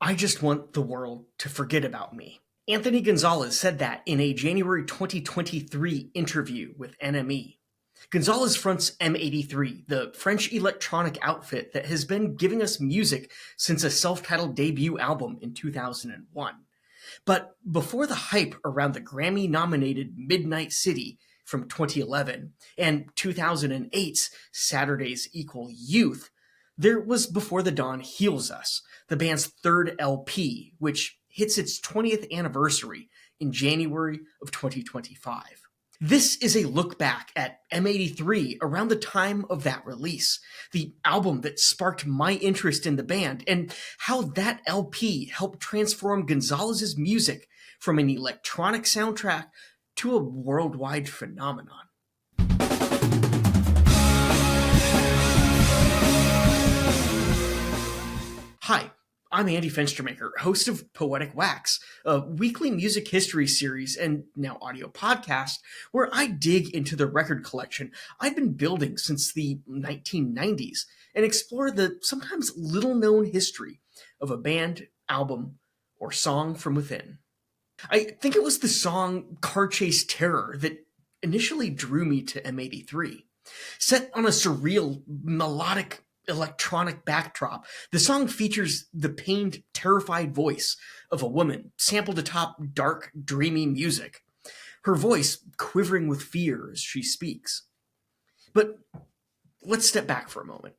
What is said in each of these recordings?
I just want the world to forget about me. Anthony Gonzalez said that in a January 2023 interview with NME. Gonzalez fronts M83, the French electronic outfit that has been giving us music since a self-titled debut album in 2001. But before the hype around the Grammy-nominated Midnight City from 2011 and 2008's Saturdays Equal Youth, there was Before the Dawn Heals Us, the band's third LP, which hits its 20th anniversary in January of 2025. This is a look back at M83 around the time of that release, the album that sparked my interest in the band, and how that LP helped transform Gonzalez's music from an electronic soundtrack to a worldwide phenomenon. Hi, I'm Andy Fenstermaker, host of Poetic Wax, a weekly music history series and now audio podcast where I dig into the record collection I've been building since the 1990s and explore the sometimes little-known history of a band, album, or song from within. I think it was the song Car Chase Terror that initially drew me to M83. Set on a surreal, melodic, electronic backdrop, the song features the pained, terrified voice of a woman sampled atop dark, dreamy music, her voice quivering with fear as she speaks. But let's step back for a moment.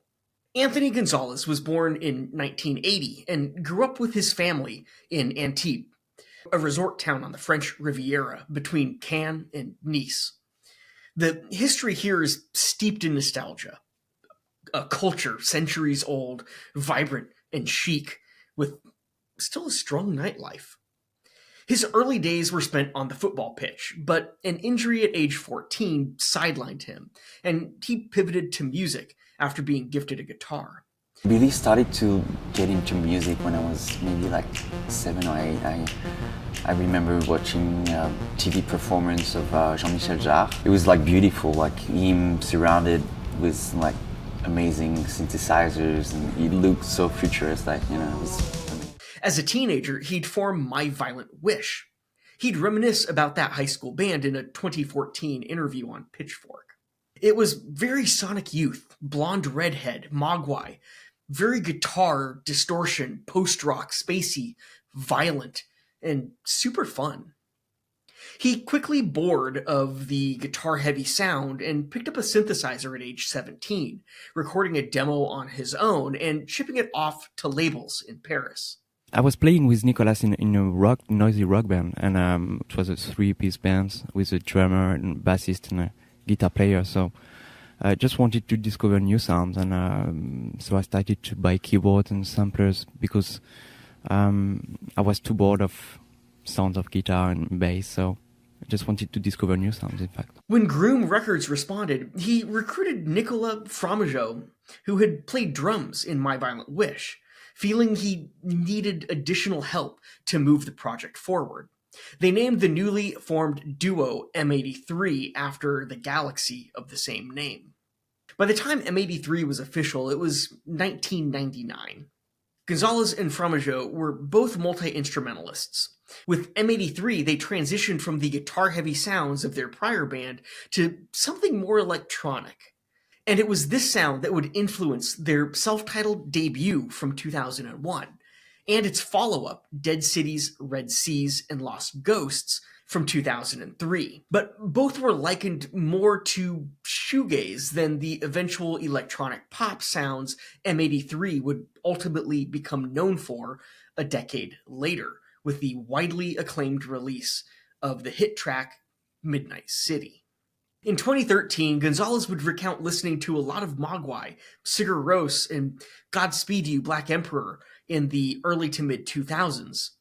Anthony Gonzalez was born in 1980 and grew up with his family in Antibes, a resort town on the French Riviera between Cannes and Nice. The history here is steeped in nostalgia. A culture centuries old, vibrant and chic, with still a strong nightlife. His early days were spent on the football pitch, but an injury at age 14 sidelined him, and he pivoted to music after being gifted a guitar. I really started to get into music when I was maybe like 7 or 8. I remember watching a TV performance of Jean-Michel Jarre. It was like beautiful, like him surrounded with like amazing synthesizers, and it looked so futuristic, you know. It was amazing. As a teenager, he'd form My Violent Wish. He'd reminisce about that high school band in a 2014 interview on Pitchfork. It was very Sonic Youth, blonde redhead, mogwai, very guitar, distortion, post-rock, spacey, violent, and super fun. He quickly bored of the guitar-heavy sound and picked up a synthesizer at age 17, recording a demo on his own and shipping it off to labels in Paris. I was playing with Nicholas in a noisy rock band, and it was a 3-piece band with a drummer and bassist and a guitar player, so I just wanted to discover new sounds, and so I started to buy keyboards and samplers because I was too bored of sounds of guitar and bass, so I just wanted to discover new sounds, in fact. When Groom Records responded, he recruited Nicholas Fromageau, who had played drums in My Violent Wish, feeling he needed additional help to move the project forward. They named the newly formed duo M83 after the galaxy of the same name. By the time M83 was official, it was 1999. Gonzalez and Fromageau were both multi-instrumentalists. With M83, they transitioned from the guitar-heavy sounds of their prior band to something more electronic. And it was this sound that would influence their self-titled debut from 2001, and its follow-up, Dead Cities, Red Seas, and Lost Ghosts, from 2003. But both were likened more to shoegaze than the eventual electronic pop sounds M83 would ultimately become known for a decade later, with the widely acclaimed release of the hit track Midnight City. In 2013, Gonzalez would recount listening to a lot of Mogwai, Sigur Rós, and Godspeed You, Black Emperor in the early to mid-2000s.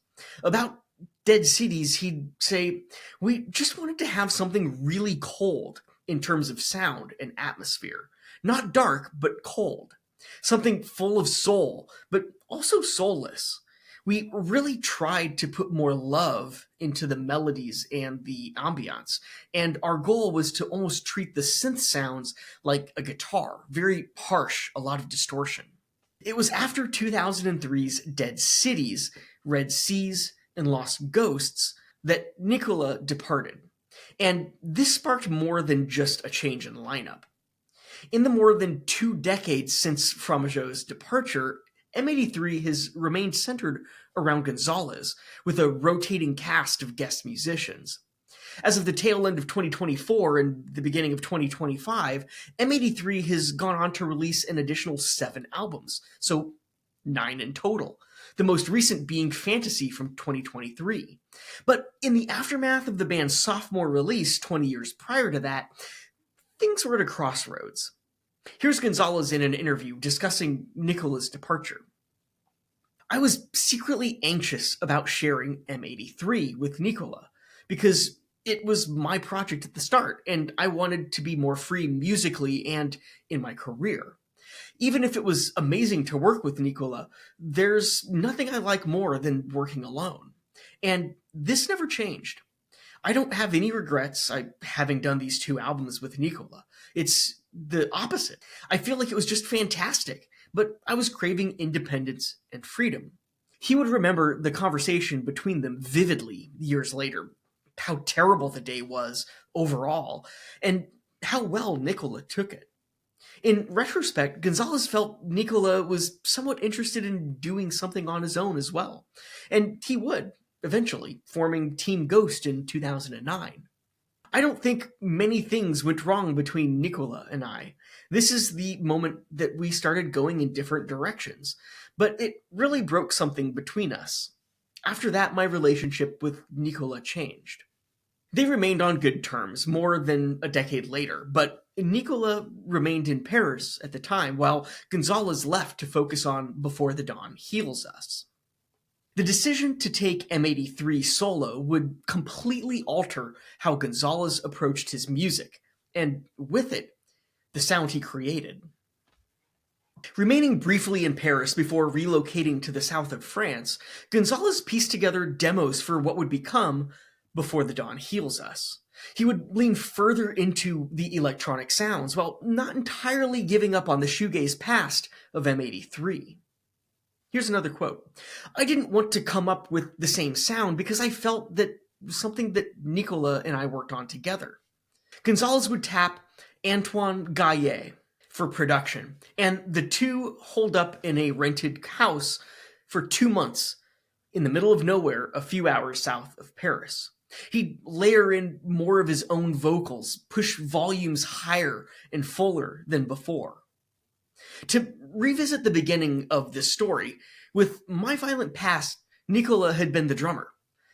About Dead Cities, he'd say, "We just wanted to have something really cold in terms of sound and atmosphere. Not dark, but cold. Something full of soul, but also soulless. We really tried to put more love into the melodies and the ambiance, and our goal was to almost treat the synth sounds like a guitar, very harsh, a lot of distortion." It was after 2003's Dead Cities, Red Seas, and Lost Ghosts that Nicola departed. And this sparked more than just a change in lineup. In the more than 2 decades since Fromageau's departure, M83 has remained centered around Gonzalez, with a rotating cast of guest musicians. As of the tail end of 2024 and the beginning of 2025, M83 has gone on to release an additional 7 albums, so 9 in total, the most recent being Fantasy from 2023. But in the aftermath of the band's sophomore release 20 years prior to that, things were at a crossroads. Here's Gonzalez in an interview discussing Nicola's departure. I was secretly anxious about sharing M83 with Nicola, because it was my project at the start, and I wanted to be more free musically and in my career. Even if it was amazing to work with Nicola, there's nothing I like more than working alone. And this never changed. I don't have any regrets having done these 2 albums with Nicola. It's the opposite. I feel like it was just fantastic, but I was craving independence and freedom. He would remember the conversation between them vividly years later, how terrible the day was overall, and how well Nicola took it. In retrospect, Gonzalez felt Nicola was somewhat interested in doing something on his own as well, and he would, eventually, forming Team Ghost in 2009. I don't think many things went wrong between Nicola and I. This is the moment that we started going in different directions, but it really broke something between us. After that, my relationship with Nicola changed. They remained on good terms more than a decade later, but Nicola remained in Paris at the time, while Gonzalez left to focus on Before the Dawn Heals Us. The decision to take M83 solo would completely alter how Gonzalez approached his music, and with it, the sound he created. Remaining briefly in Paris before relocating to the south of France, Gonzalez pieced together demos for what would become Before the Dawn Heals Us. He would lean further into the electronic sounds, while not entirely giving up on the shoegaze past of M83. Here's another quote. I didn't want to come up with the same sound because I felt that something that Nicola and I worked on together. Gonzalez would tap Antoine Gaillet for production, and the two holed up in a rented house for 2 months in the middle of nowhere a few hours south of Paris. He'd layer in more of his own vocals, push volumes higher and fuller than before. To revisit the beginning of this story, with My Violent Past, Nicola had been the drummer.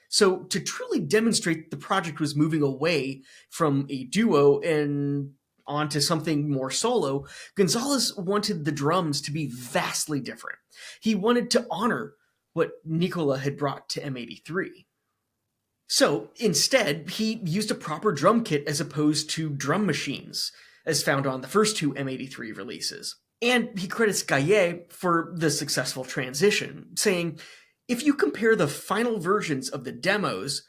So to truly demonstrate the project was moving away from a duo and onto something more solo, Gonzalez wanted the drums to be vastly different. He wanted to honor what Nicola had brought to M83. So instead, he used a proper drum kit as opposed to drum machines, as found on the first 2 M83 releases. And he credits Gaillet for the successful transition, saying, if you compare the final versions of the demos,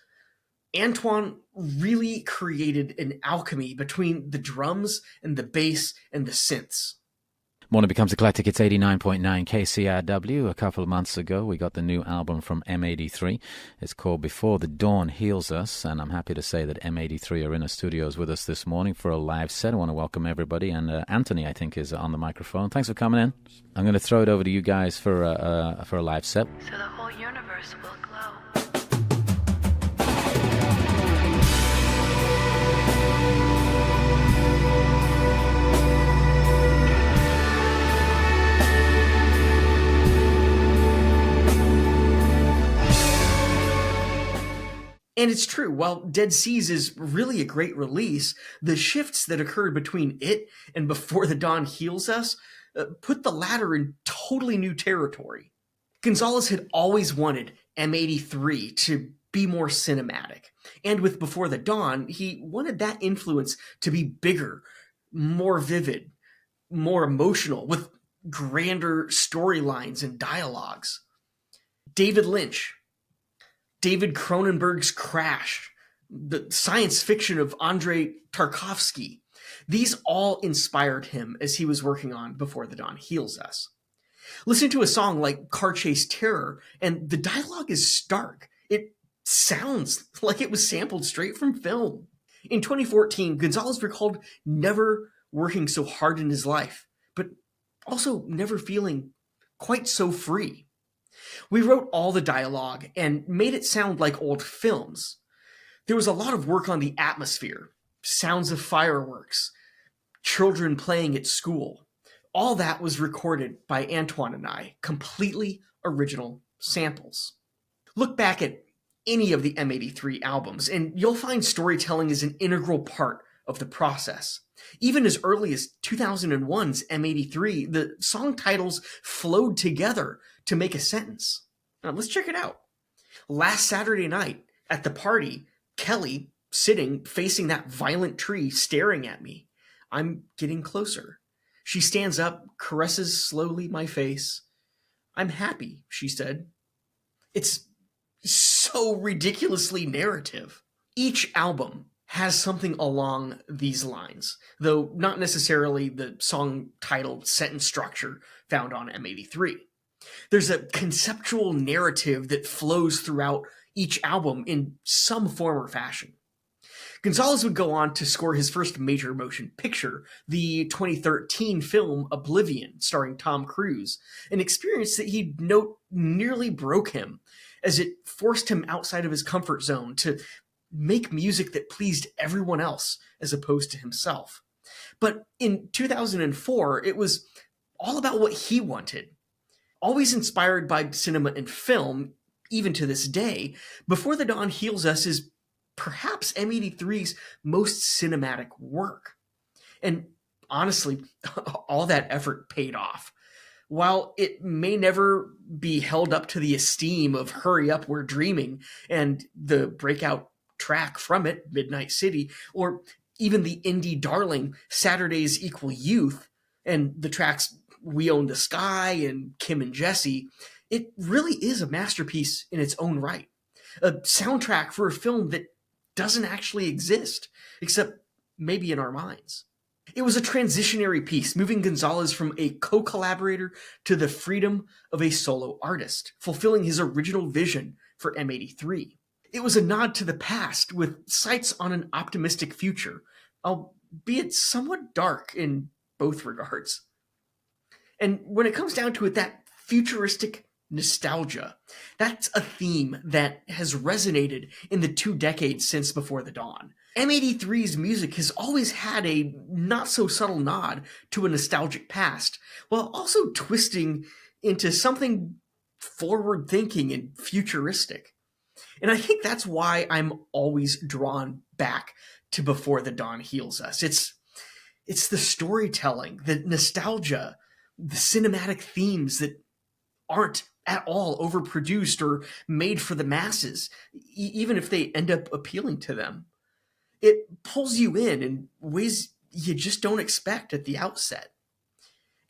Antoine really created an alchemy between the drums and the bass and the synths. Morning Becomes Eclectic, it's 89.9 KCRW. A couple of months ago, we got the new album from M83. It's called Before the Dawn Heals Us, and I'm happy to say that M83 are in the studios with us this morning for a live set. I want to welcome everybody, and Anthony, I think, is on the microphone. Thanks for coming in. I'm going to throw it over to you guys for a live set. So the whole universe will glow. And it's true, while Dead Seas is really a great release, the shifts that occurred between it and Before the Dawn Heals Us put the latter in totally new territory. Gonzalez had always wanted M83 to be more cinematic, and with Before the Dawn, he wanted that influence to be bigger, more vivid, more emotional, with grander storylines and dialogues. David Lynch, David Cronenberg's Crash, the science fiction of Andrei Tarkovsky, these all inspired him as he was working on Before the Dawn Heals Us. Listen to a song like Car Chase Terror, and the dialogue is stark. It sounds like it was sampled straight from film. In 2014, Gonzalez recalled never working so hard in his life, but also never feeling quite so free. We wrote all the dialogue and made it sound like old films. There was a lot of work on the atmosphere, sounds of fireworks, children playing at school. All that was recorded by Antoine and I, completely original samples. Look back at any of the M83 albums, and you'll find storytelling is an integral part of the process. Even as early as 2001's M83, the song titles flowed together to make a sentence. Now, let's check it out. Last Saturday night at the party, Kelly, sitting facing that violent tree, staring at me. I'm getting closer. She stands up, caresses slowly my face. I'm happy, she said. It's so ridiculously narrative. Each album has something along these lines, though not necessarily the song title sentence structure found on M83. There's a conceptual narrative that flows throughout each album in some form or fashion. Gonzalez would go on to score his first major motion picture, the 2013 film Oblivion, starring Tom Cruise, an experience that he'd note nearly broke him, as it forced him outside of his comfort zone to make music that pleased everyone else as opposed to himself. But in 2004, it was all about what he wanted. Always inspired by cinema and film, even to this day, Before the Dawn Heals Us is perhaps M83's most cinematic work. And honestly, all that effort paid off. While it may never be held up to the esteem of Hurry Up, We're Dreaming and the breakout track from it, Midnight City, or even the indie darling Saturdays Equal Youth and the tracks We Own the Sky and Kim and Jesse, it really is a masterpiece in its own right. A soundtrack for a film that doesn't actually exist, except maybe in our minds. It was a transitionary piece, moving Gonzalez from a co-collaborator to the freedom of a solo artist, fulfilling his original vision for M83. It was a nod to the past with sights on an optimistic future, albeit somewhat dark in both regards. And when it comes down to it, that futuristic nostalgia, that's a theme that has resonated in the 2 decades since Before the Dawn. M83's music has always had a not-so-subtle nod to a nostalgic past, while also twisting into something forward-thinking and futuristic. And I think that's why I'm always drawn back to Before the Dawn Heals Us. It's the storytelling, the nostalgia, the cinematic themes that aren't at all overproduced or made for the masses, even if they end up appealing to them. It pulls you in ways you just don't expect at the outset.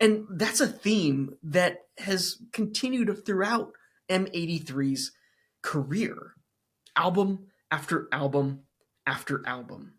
And that's a theme that has continued throughout M83's career, album after album after album.